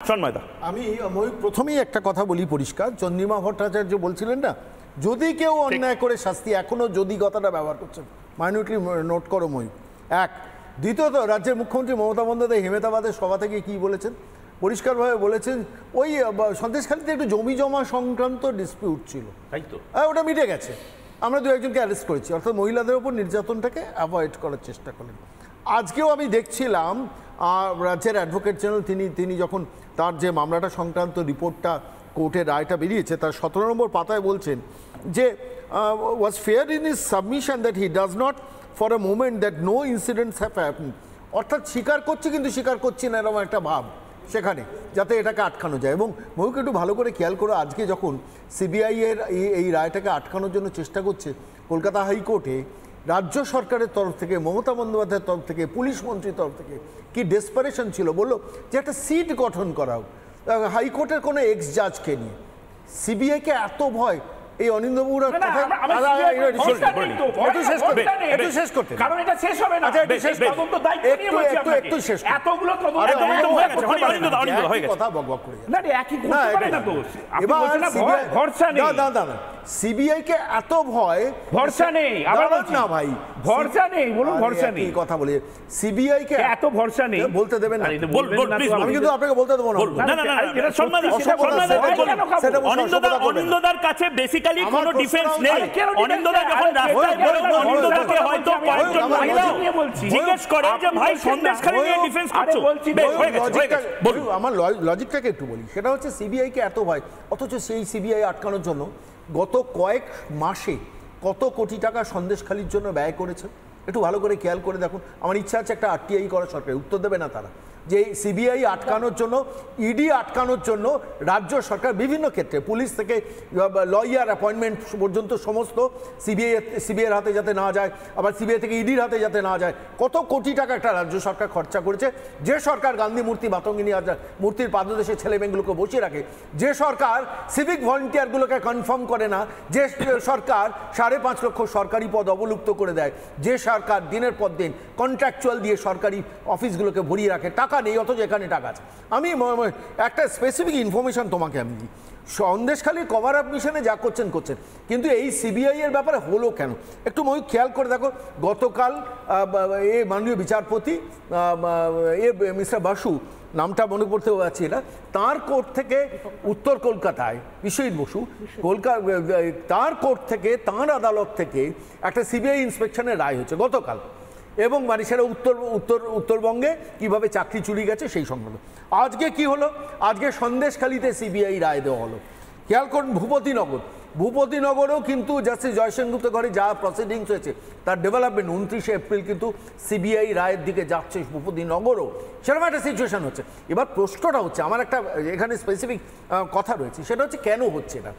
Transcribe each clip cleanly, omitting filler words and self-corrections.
আমি প্রথমেই একটা কথা বলি পরিষ্কার, চন্দ্রিমা ভট্টাচার্য বলছিলেন না, যদি কেউ অন্যায় করে শাস্তি, এখনো যদি কথাটা ব্যবহার করছেন, মাইনরিটি নোট করো মই। এক, দ্বিতীয়ত রাজ্যের মুখ্যমন্ত্রী মমতা বন্দ্যোপাধ্যায় হেমেদাবাদের সভা থেকে কি বলেছেন, পরিষ্কারভাবে বলেছেন ওই সন্দেশখালীতে একটু জমি জমা সংক্রান্ত ডিসপিউট ছিল, তাই তো ওটা মিটে গেছে, আমরা দু একজনকে অ্যারেস্ট করেছি, অর্থাৎ মহিলাদের উপর নির্যাতনটাকে অ্যাভয়েড করার চেষ্টা করলেন। আজকেও আমি দেখছিলাম রাজ্যের অ্যাডভোকেট জেনারেল তিনি যখন তার যে মামলাটা সংক্রান্ত রিপোর্টটা কোর্টের রায়টা বেরিয়েছে তার 17 নম্বর পাতায় বলছেন যে was fair in his submission that he does not for a moment that no incidents have happened, অর্থাৎ স্বীকার করছি কিন্তু স্বীকার করছি না এরকম একটা ভাব সেখানে, যাতে এটাকে আটকানো যায়। এবং মহুক একটু ভালো করে খেয়াল করো, আজকে যখন সিবিআই এর এই রায়টাকে আটকানোর জন্য চেষ্টা করছে কলকাতা হাইকোর্টে, রাজ্য সরকারের তরফ থেকে, মমতা বন্দ্যোপাধ্যায়ের তরফ থেকে, পুলিশ মন্ত্রীর তরফ থেকে কি ডেসপারেশন ছিল, বললো যে একটা সিট গঠন করা হোক হাইকোর্টের কোনো এক্স জাজকে নিয়ে। সিবিআইকে এত ভয়, এই অনিন্দ্য বগুড়ার সিবিআই কে এত ভয়, ভরসা নেই না ভাই, ভরসা নেই, বলুন ভরসা নেই, কথা বলে সিবিআই কে এত ভরসা নেই, বলতে দেবেন না, আমি কিন্তু আপনাকে বলতে দেবো না, অনিন্দ্যদার কাছে বেসিক্যালি কোনো ডিফেন্স নেই। অনিন্দ্যদা যখন রাস্তায় বেরোন, অনিন্দ্যদাকে হয়তো কয়েকজন মহিলা জিজ্ঞেস করে যে ভাই সন্দেশখালী নিয়ে ডিফেন্স করছো, আমার লজিকটাকে একটু বলি, সেটা হচ্ছে সিবিআই কে এত ভয়, অথচ সেই সিবিআই আটকানোর জন্য গত কয়েক মাসে কত কোটি টাকা সন্দেশখালীর জন্য ব্যয় করেছে, একটু ভালো করে খেয়াল করে দেখুন। আমার ইচ্ছা আছে একটা আরটিআই করা, সরকার উত্তর দেবে না তারা, যে সিবিআই আটকানোর জন্য, ইডি আটকানোর জন্য রাজ্য সরকার বিভিন্ন ক্ষেত্রে, পুলিশ থেকে লয়ার অ্যাপয়েন্টমেন্ট পর্যন্ত সমস্ত সিবিআইয়ের হাতে যাতে না যায়, আবার সিবিআই থেকে ইডির হাতে যাতে না যায়, কত কোটি টাকা একটা রাজ্য সরকার খরচা করেছে। যে সরকার গান্ধী মূর্তি, মাতঙ্গিনী মূর্তির পাদদেশে ছেলেমেয়েগুলোকে বসিয়ে রাখে, যে সরকার সিভিক ভলেন্টিয়ারগুলোকে কনফার্ম করে না, যে সরকার 5.5 লক্ষ সরকারি পদ অবলুপ্ত করে দেয়, যে সরকার দিনের পর দিন কন্ট্রাকচুয়াল দিয়ে সরকারি অফিসগুলোকে ভরিয়ে রাখে, টাকা নেই অথচ এখানে টাকা আছে। আমি একটা স্পেসিফিক ইনফরমেশন তোমাকে আমি দিই, সন্দেশখালীর কভার আপ মিশনে যা করছেন, কিন্তু এই সিবিআই এর ব্যাপারে হলো কেন, একটু মনে খেয়াল করে দেখো। গতকাল মাননীয় বিচারপতি মিস্টার বাসু, নামটা মনে পড়তে পারছি না, তার কোর্ট থেকে উত্তর কলকাতায়, বিশ্বজিৎ বসু, তার কোর্ট থেকে, তার আদালত থেকে একটা সিবিআই ইন্সপেকশনের রায় হয়েছে গতকাল, এবং মানে সেটা উত্তরবঙ্গে কিভাবে চাকরি চুরি গেছে সেই সংক্রান্ত। আজকে কি হলো, আজকে সন্দেশখালীতে সিবিআই রায় দেওয়া হলো। খেয়াল করুন, ভূপতিনগরেও কিন্তু জাস্টিস জয়সেনগুপ্ত ঘরে যা প্রসিডিংস হয়েছে তার ডেভেলপমেন্ট, 29শে এপ্রিল কিন্তু সিবিআই রায়ের দিকে যাচ্ছে ভূপতিনগরও, সেরকম একটা সিচুয়েশন হচ্ছে। এবার প্রশ্নটা হচ্ছে, আমার একটা এখানে স্পেসিফিক কথা রয়েছে, সেটা হচ্ছে কেন হচ্ছে এটা,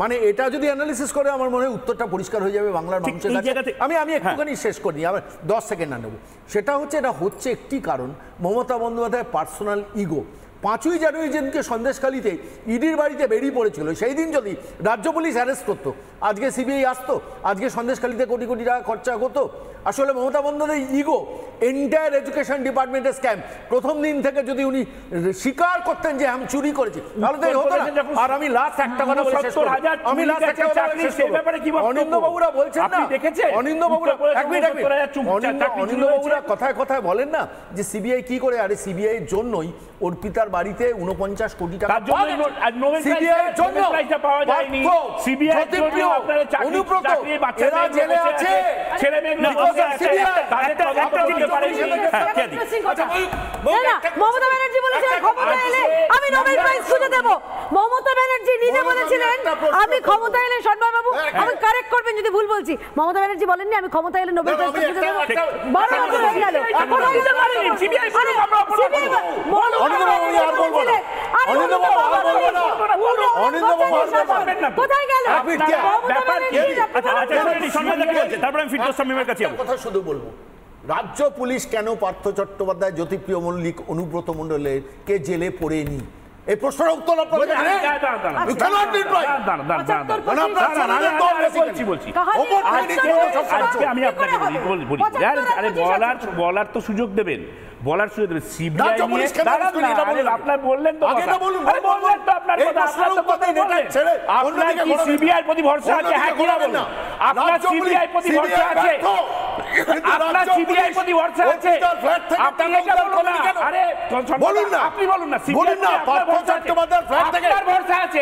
মানে এটা যদি অ্যানালিসিস করে আমার মনে হয় উত্তরটা পরিষ্কার হয়ে যাবে বাংলার মানুষের কাছে। আমি একটুখানি শেষ করি, আবার 10 সেকেন্ড না নেব। সেটা হচ্ছে, এটা হচ্ছে একটি কারণ, মমতা বন্দ্যোপাধ্যায়ের পার্সোনাল ইগো। 5ই জানুয়ারি যেদিনকে সন্দেশখালীতে ইডির বাড়িতে বেরিয়ে পড়েছিল, সেই দিন যদি রাজ্য পুলিশ অ্যারেস্ট করতো, আজকে সিবিআই আসতো, আজকে সন্দেশখালীতে কোটি কোটি টাকা খরচা হতো। আসলে মমতা বন্দ্যোপাধ্যায়ের ইগো, এন্টায়ার এডুকেশন ডিপার্টমেন্টের স্ক্যাম, প্রথম দিন থেকে যদি উনি স্বীকার করতেন যে আমি চুরি করেছি, তাহলে তো হতো না। আর আমি লাস্ট একটা কথা বলে শেষ করব, অনিন্দ্যবাবুরা বলছেন না, অনিন্দ্যবাবুরা কথায় কথায় বলেন না যে সিবিআই কি করে, আরে সিবিআই এর জন্যই অর্পিতার বাড়িতে 49 কোটি টাকা, সিবিআই জন্য জেলে আছে, মমতা ব্যানার্জি বলেছিলেন ক্ষমতা এলে আমি নোবেল প্রাইজ খুঁজে দেব। মমতা ব্যানার্জি নিজে বলেছিলেন আমি ক্ষমতা এলে, সম্মানবাবু আমি কারেক্ট করবেন যদি ভুল বলছি, মমতা ব্যানার্জি বলেননি আমি ক্ষমতা এলে নোবেল প্রাইজ খুঁজে দেব। 12 বছর হয়ে গেল, কোথায় গেল? কথা শুধু বলবো, রাজ্য পুলিশ কেন পার্থ চট্টোপাধ্যায়, জ্যোতিপ্রিয় মল্লিক, অনুব্রত মণ্ডলের কে জেলে পড়েনি, এই প্রশ্নের উত্তর আপনাদের কাছে নেই। You cannot reply. আজকে আমি আপনাকে বলি আরে বলার তো সুযোগ দেবেন, বলার সুযোগ দেবেন। সিবিআই আপনার বললেন তো, বললেন তো আপনার কথা, আপনার কি সিবিআই প্রতি ভরসা আছে? হ্যাঁ কি না বলুন, আপনার সিবিআই প্রতি ভরসা আছে? আপনার সিবিআই প্রতি ভরসা আছে? আপনি এটা বলুন না, আরে বলুন না, আপনি বলুন না, সিবিআই আপনার ভরসা আছে, আপনার ভরসা আছে,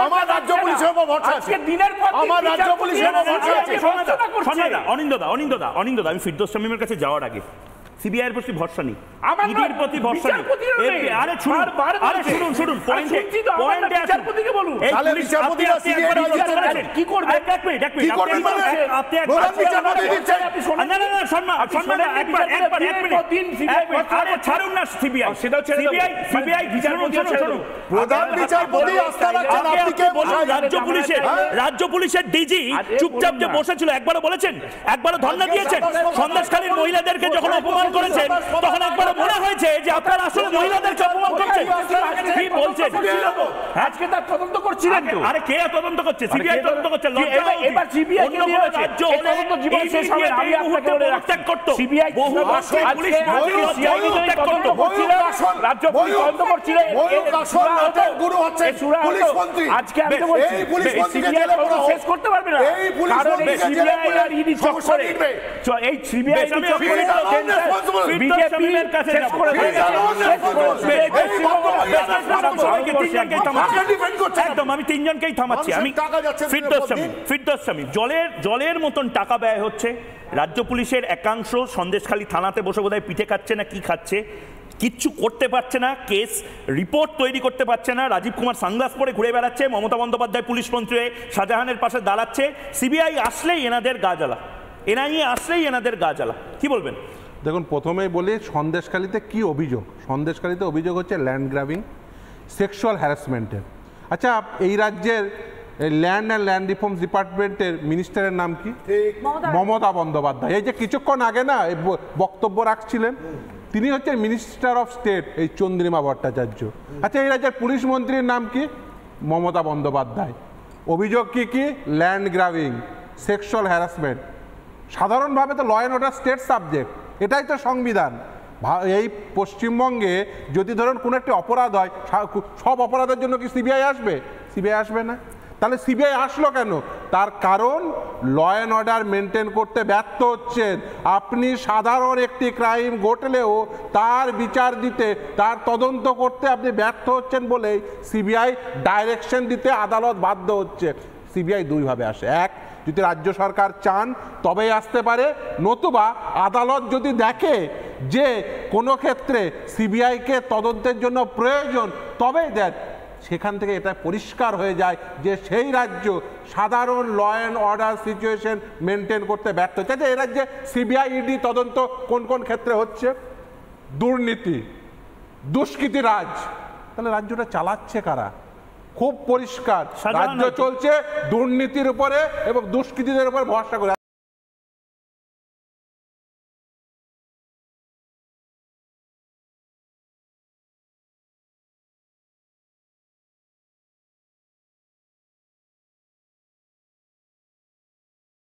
আমার রাজ্য পুলিশের উপর ভরসা আছে, আজকে দিনের পর দিন আমার রাজ্য পুলিশের উপর ভরসা আছে। অনিন্দদা আমি ফিরদৌস শামীমের কাছে যাওয়ার আগে সিবিআই এর প্রতি ভরসা নেই, ইডির প্রতি ভরসা নেই। আরে শুনুন পয়েন্টে বিচারপতিকে বলুন, তাহলে বিচারপতিরা সিবিআই কি করবে? এক মিনিট আপনি প্রধান বিচারপতি দিচ্ছেন না সম্মান এক মিনিট আরে ছাড়ুন না সিবিআই, সেটা সিবিআই বিচারপতি প্রধান বিচারপতি আস্থা রাখছেন, আপনি কে বলছেন? রাজ্য পুলিশের ডিজি চুপচাপ যে বসেছিল, একবারও বলেছেন, একবারও ধর্ণা দিয়েছেন? সন্দেশখালীর মহিলাদেরকে যখন অপমান করেছেন তখন একবার মনে হয়েছে যে আপনারা আসলে মহিলাদেরকে অপমান করছেন? কি বলছেন? আজকে তার তদন্ত করছিলেন তো। আরে কে তদন্ত করছে? সিবিআই তদন্ত করছে। এবার সিবিআই কে দিয়ে রাজ্য তদন্ত জীবন শেষ হবে। আমি আপনাকে বলে রাখছি, সিবিআই বহু পুলিশ সিআইডি তদন্ত করছিল, রাজ্য পুলিশ তদন্ত করছিল। গুরু হচ্ছে পুলিশ মন্ত্রী। আজকে আমি তো বলছি সিবিআই তদন্ত শেষ করতে পারবে না, কারণ এই সিবিআই আর ইডি চক্করে, এই সিবিআই চক্করে বিজেপি শেষ করে একদম। আমি তিনজনকেই থামাচ্ছি। আমি ফিরদৌস শামীম, জলের মতন টাকা ব্যয় হচ্ছে। রাজ্য পুলিশের একাংশ সন্দেশখালী থানাতে বসে বোধহয় পিঠে খাচ্ছে না কি খাচ্ছে, কিচ্ছু করতে পারছে না, কেস রিপোর্ট তৈরি করতে পারছে না। রাজীব কুমার সানগ্লাস পরে ঘুরে বেড়াচ্ছে, মমতা বন্দ্যোপাধ্যায় পুলিশ মন্ত্রী শাহজাহানের পাশে দাঁড়াচ্ছে। সিবিআই আসলেই এনাদের গা জ্বালা, এনআইএ আসলেই এনাদের গা জ্বালা। কি বলবেন? দেখুন, প্রথমেই বলি সন্দেশখালীতে কি অভিযোগ। সন্দেশখালীতে অভিযোগ হচ্ছে ল্যান্ড গ্র্যাবিং, সেক্সুয়াল হ্যারাসমেন্টের। আচ্ছা, এই রাজ্যের ল্যান্ড অ্যান্ড ল্যান্ড রিফর্মস ডিপার্টমেন্টের মিনিস্টারের নাম কি? মমতা বন্দ্যোপাধ্যায়। এই যে কিছুক্ষণ আগে না বক্তব্য রাখছিলেন, তিনি হচ্ছেন মিনিস্টার অফ স্টেট এই চন্দ্রিমা ভট্টাচার্য। আচ্ছা, এই রাজ্যের পুলিশ মন্ত্রীর নাম কি? মমতা বন্দ্যোপাধ্যায়। অভিযোগ কি কি? Land grabbing, sexual harassment. সাধারণভাবে তো law and order state subject, এটাই তো সংবিধান। এই পশ্চিমবঙ্গে যদি ধরুন কোনো একটি অপরাধ হয়, সব অপরাধের জন্য কি সিবিআই আসবে? সিবিআই আসবে না। তাহলে সিবিআই আসলো কেন? তার কারণ ল অ্যান্ড অর্ডার মেনটেন করতে ব্যর্থ হচ্ছেন আপনি। সাধারণ একটি ক্রাইম ঘটলেও তার বিচার দিতে, তার তদন্ত করতে আপনি ব্যর্থ হচ্ছেন বলেই সিবিআই ডাইরেকশন দিতে আদালত বাধ্য হচ্ছে। সিবিআই দুইভাবে আসে, এক, যদি রাজ্য সরকার চান তবেই আসতে পারে, নতুবা আদালত যদি দেখে যে কোনো ক্ষেত্রে সিবিআইকে তদন্তের জন্য প্রয়োজন তবেই দেন। সেখান থেকে এটা পরিষ্কার হয়ে যায় যে সেই রাজ্য সাধারণ law and order situation maintain করতে ব্যর্থ হচ্ছে। এই রাজ্যে সিবিআই ইডি তদন্ত কোন কোন ক্ষেত্রে হচ্ছে? দুর্নীতি, দুষ্কৃতিরাজ। তাহলে রাজ্যটা চালাচ্ছে কারা? খুব পরিষ্কার, রাজ্য চলছে দুর্নীতির উপরে এবং দুষ্কৃতীদের উপর ভরসা করে।